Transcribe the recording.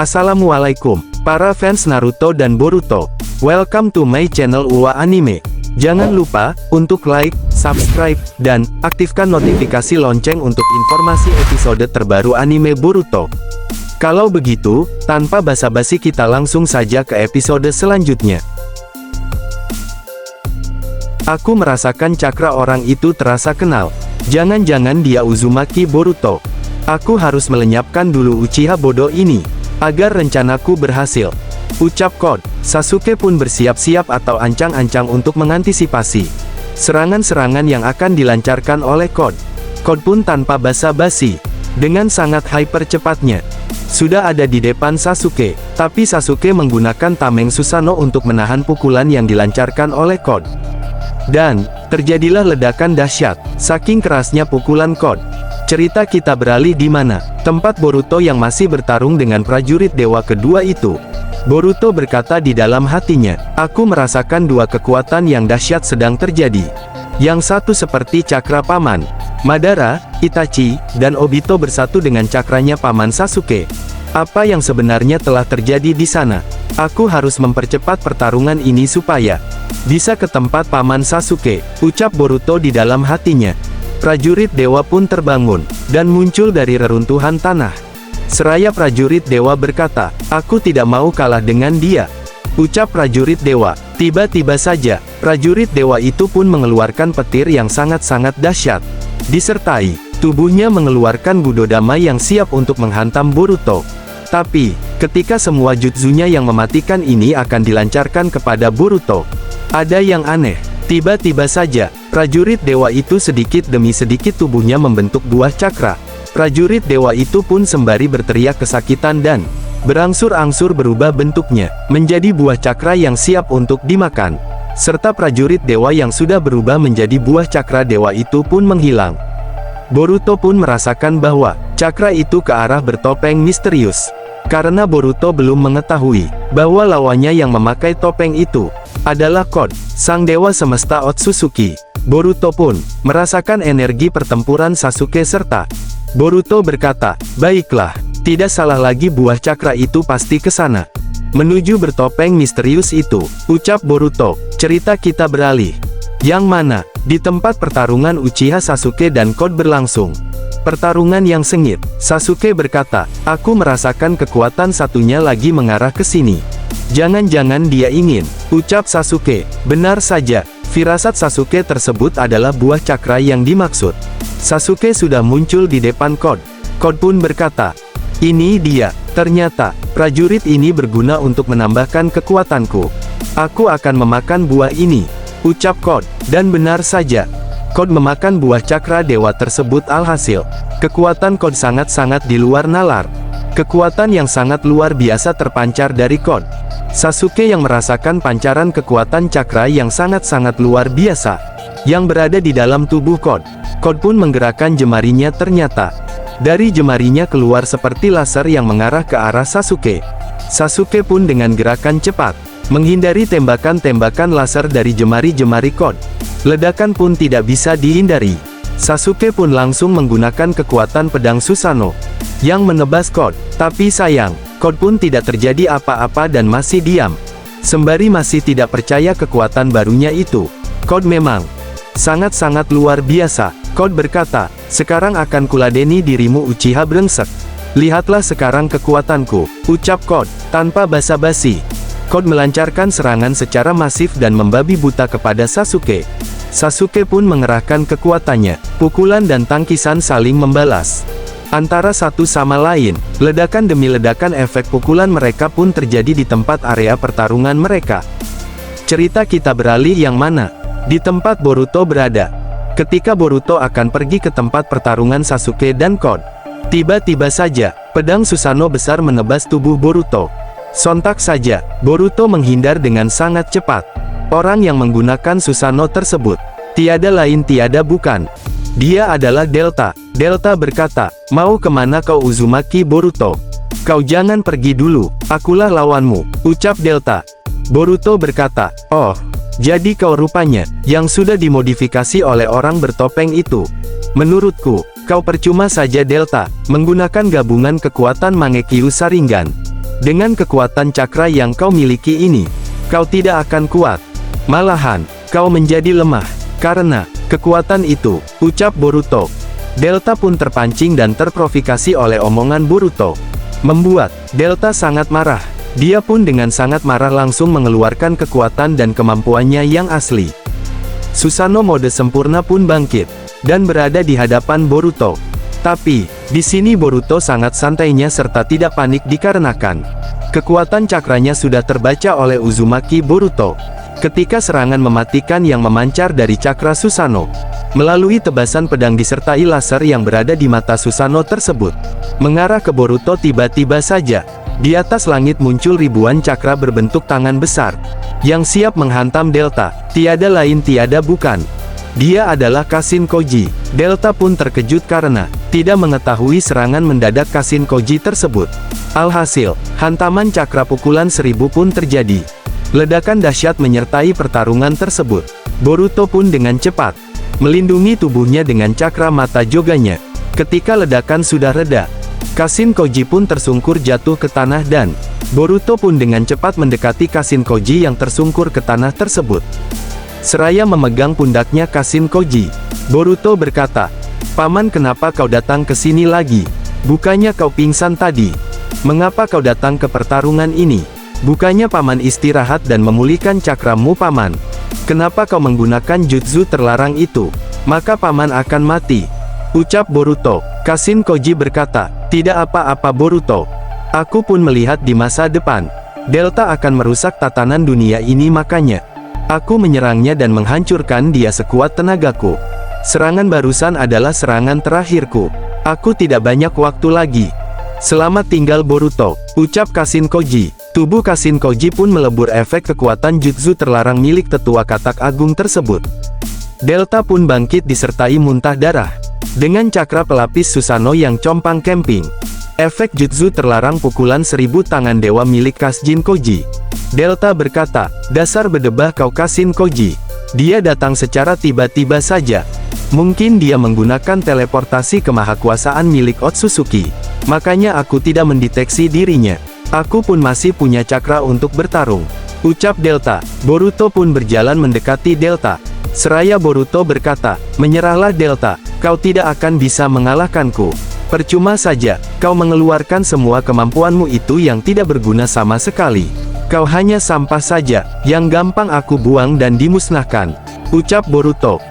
Assalamualaikum, para fans Naruto dan Boruto. Welcome to my channel UA Anime. Jangan lupa untuk like, subscribe, dan aktifkan notifikasi lonceng untuk informasi episode terbaru anime Boruto. Kalau begitu, tanpa basa-basi kita langsung saja ke episode selanjutnya. Aku merasakan cakra orang itu terasa kenal. Jangan-jangan dia Uzumaki Boruto. Aku harus melenyapkan dulu Uchiha bodoh ini, agar rencanaku berhasil. Ucap Code. Sasuke pun bersiap-siap atau ancang-ancang untuk mengantisipasi serangan-serangan yang akan dilancarkan oleh Code. Code pun tanpa basa-basi, dengan sangat hyper cepatnya, sudah ada di depan Sasuke. Tapi Sasuke menggunakan Tameng Susanoo untuk menahan pukulan yang dilancarkan oleh Code. Dan, terjadilah ledakan dahsyat, saking kerasnya pukulan Code. Cerita kita beralih di mana? Tempat Boruto yang masih bertarung dengan prajurit dewa kedua itu. Boruto berkata di dalam hatinya, aku merasakan dua kekuatan yang dahsyat sedang terjadi. Yang satu seperti cakra paman Madara, Itachi, dan Obito bersatu dengan cakranya paman Sasuke. Apa yang sebenarnya telah terjadi di sana? Aku harus mempercepat pertarungan ini supaya bisa ke tempat paman Sasuke, ucap Boruto di dalam hatinya. Prajurit dewa pun terbangun, dan muncul dari reruntuhan tanah. Seraya prajurit dewa berkata, aku tidak mau kalah dengan dia, ucap prajurit dewa. Tiba-tiba saja, prajurit dewa itu pun mengeluarkan petir yang sangat-sangat dahsyat. Disertai, tubuhnya mengeluarkan Budodama yang siap untuk menghantam Boruto. Tapi, ketika semua jutsunya yang mematikan ini akan dilancarkan kepada Boruto, ada yang aneh. Tiba-tiba saja, prajurit dewa itu sedikit demi sedikit tubuhnya membentuk buah cakra. Prajurit dewa itu pun sembari berteriak kesakitan dan berangsur-angsur berubah bentuknya, menjadi buah cakra yang siap untuk dimakan. Serta prajurit dewa yang sudah berubah menjadi buah cakra dewa itu pun menghilang. Boruto pun merasakan bahwa cakra itu ke arah bertopeng misterius. Karena Boruto belum mengetahui bahwa lawannya yang memakai topeng itu adalah Code, sang dewa semesta Otsutsuki. Boruto pun merasakan energi pertempuran Sasuke serta Boruto berkata, baiklah, tidak salah lagi buah cakra itu pasti ke sana. Menuju bertopeng misterius itu, ucap Boruto. Cerita kita beralih. Yang mana, di tempat pertarungan Uchiha Sasuke dan Code berlangsung. Pertarungan yang sengit. Sasuke berkata, aku merasakan kekuatan satunya lagi mengarah ke sini. Jangan-jangan dia ingin, ucap Sasuke. Benar saja, firasat Sasuke tersebut adalah buah cakra yang dimaksud. Sasuke sudah muncul di depan Code. Code pun berkata, ini dia. Ternyata, prajurit ini berguna untuk menambahkan kekuatanku. Aku akan memakan buah ini, ucap Code. Dan benar saja, Code memakan buah cakra dewa tersebut. Alhasil, kekuatan Code sangat-sangat di luar nalar. Kekuatan yang sangat luar biasa terpancar dari Code. Sasuke yang merasakan pancaran kekuatan cakra yang sangat-sangat luar biasa yang berada di dalam tubuh Code. Code pun menggerakkan jemarinya. Ternyata, dari jemarinya keluar seperti laser yang mengarah ke arah Sasuke. Sasuke pun dengan gerakan cepat menghindari tembakan-tembakan laser dari jemari-jemari Code. Ledakan pun tidak bisa dihindari. Sasuke pun langsung menggunakan kekuatan pedang Susanoo yang menebas Code. Tapi sayang, Code pun tidak terjadi apa-apa dan masih diam. Sembari masih tidak percaya kekuatan barunya itu. Code memang sangat-sangat luar biasa. Code berkata, sekarang akan kuladeni dirimu Uchiha brengsek. Lihatlah sekarang kekuatanku, ucap Code, tanpa basa-basi. Code melancarkan serangan secara masif dan membabi buta kepada Sasuke. Sasuke pun mengerahkan kekuatannya. Pukulan dan tangkisan saling membalas antara satu sama lain. Ledakan demi ledakan efek pukulan mereka pun terjadi di tempat area pertarungan mereka. Cerita kita beralih yang mana? Di tempat Boruto berada. Ketika Boruto akan pergi ke tempat pertarungan Sasuke dan Code, tiba-tiba saja, pedang Susanoo besar menebas tubuh Boruto. Sontak saja, Boruto menghindar dengan sangat cepat. Orang yang menggunakan Susanoo tersebut tiada lain tiada bukan, dia adalah Delta. Delta berkata, mau kemana kau Uzumaki Boruto? Kau jangan pergi dulu, akulah lawanmu, ucap Delta. Boruto berkata, oh, jadi kau rupanya yang sudah dimodifikasi oleh orang bertopeng itu. Menurutku, kau percuma saja Delta, menggunakan gabungan kekuatan Mangekyo Sharingan. Dengan kekuatan cakra yang kau miliki ini, kau tidak akan kuat. Malahan, kau menjadi lemah. Karena kekuatan itu, ucap Boruto. Delta pun terpancing dan terprovokasi oleh omongan Boruto. Membuat Delta sangat marah. Dia pun dengan sangat marah langsung mengeluarkan kekuatan dan kemampuannya yang asli. Susanoo mode sempurna pun bangkit, dan berada di hadapan Boruto. Tapi, di sini Boruto sangat santainya serta tidak panik dikarenakan kekuatan cakranya sudah terbaca oleh Uzumaki Boruto. Ketika serangan mematikan yang memancar dari cakra Susanoo, melalui tebasan pedang disertai laser yang berada di mata Susanoo tersebut, mengarah ke Boruto tiba-tiba saja. Di atas langit muncul ribuan cakra berbentuk tangan besar, yang siap menghantam Delta. Tiada lain tiada bukan. Dia adalah Kashin Koji. Delta pun terkejut karena tidak mengetahui serangan mendadak Kashin Koji tersebut. Alhasil, hantaman cakra pukulan 1000 pun terjadi. Ledakan dahsyat menyertai pertarungan tersebut. Boruto pun dengan cepat melindungi tubuhnya dengan cakra mata joganya. Ketika ledakan sudah reda, Kashin Koji pun tersungkur jatuh ke tanah dan Boruto pun dengan cepat mendekati Kashin Koji yang tersungkur ke tanah tersebut. Seraya memegang pundaknya Kashin Koji, Boruto berkata, "Paman, kenapa kau datang ke sini lagi? Bukannya kau pingsan tadi? Mengapa kau datang ke pertarungan ini? Bukannya paman istirahat dan memulihkan cakramu, paman? Kenapa kau menggunakan jutsu terlarang itu? Maka paman akan mati," ucap Boruto. Kashin Koji berkata, "Tidak apa-apa Boruto. Aku pun melihat di masa depan, Delta akan merusak tatanan dunia ini, makanya aku menyerangnya dan menghancurkan dia sekuat tenagaku. Serangan barusan adalah serangan terakhirku. Aku tidak banyak waktu lagi. Selamat tinggal Boruto," ucap Kashin Koji. Tubuh Kashin Koji pun melebur efek kekuatan jutsu terlarang milik tetua katak agung tersebut. Delta pun bangkit disertai muntah darah. Dengan cakra pelapis Susanoo yang compang camping, efek jutsu terlarang pukulan 1000 tangan dewa milik Kashin Koji. Delta berkata, "Dasar bedebah kau Kashin Koji. Dia datang secara tiba-tiba saja. Mungkin dia menggunakan teleportasi kemahakuasaan milik Otsutsuki. Makanya aku tidak mendeteksi dirinya. Aku pun masih punya cakra untuk bertarung," ucap Delta. Boruto pun berjalan mendekati Delta. Seraya Boruto berkata, "Menyerahlah Delta, kau tidak akan bisa mengalahkanku. Percuma saja, kau mengeluarkan semua kemampuanmu itu yang tidak berguna sama sekali. Kau hanya sampah saja, yang gampang aku buang dan dimusnahkan," ucap Boruto.